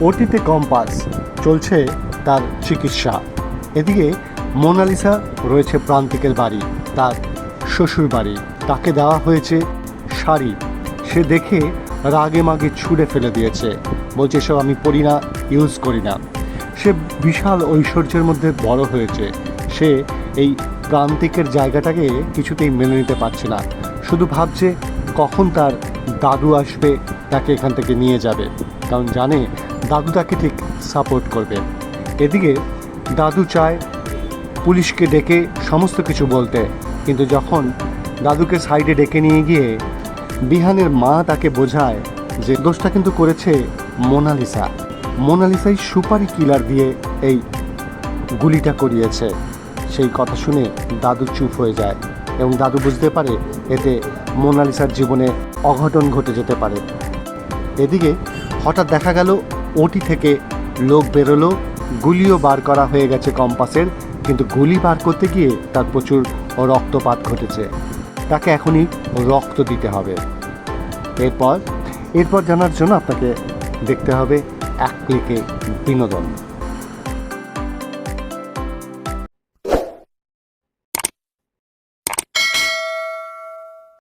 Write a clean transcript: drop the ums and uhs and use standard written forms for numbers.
ওটিতে compass চলছে তার চিকিৎসা। এদিকে মোনালিসা রয়েছে প্রান্তিকের বাড়ি, তার শ্বশুর বাড়ি। তাকে দেওয়া হয়েছে শাড়ি, সে দেখে রাগে মাগে ছুঁড়ে ফেলে দিয়েছে, বলছে এসব আমি পরি না, ইউজ করি না। সে বিশাল ঐশ্বর্যের মধ্যে বড় হয়েছে, সে এই প্রান্তিকের জায়গাটাকে কিছুতেই মেনে নিতে পারছে না। শুধু ভাবছে কখন তার দাদু আসবে, তাকে এখান থেকে নিয়ে যাবে, কারণ জানে দাদু তাকে ঠিক সাপোর্ট করবে। এদিকে দাদু চায় পুলিশকে ডেকে সমস্ত কিছু বলতে, কিন্তু যখন দাদুকে সাইডে ডেকে নিয়ে গিয়ে বিহানের মা তাকে বোঝায় যে দোষটা কিন্তু করেছে মোনালিসা, মোনালিসাই সুপারি কিলার দিয়ে এই গুলিটা করিয়েছে। সেই কথা শুনে দাদু চুপ হয়ে যায় এবং দাদু বুঝতে পারে এতে মোনালিসার জীবনে অঘটন ঘটে যেতে পারে। এদিকে হঠাৎ দেখা গেল ওটি থেকে লোক বেরোলো, গুলিও বার করা হয়ে গেছে কম্পাসের, কিন্তু গুলি বার করতে গিয়ে তার প্রচুর রক্তপাত ঘটেছে, তাকে এখনই রক্ত দিতে হবে। এরপর জানার জন্য আপনাকে দেখতে হবে এক ক্লিকে বিনোদন।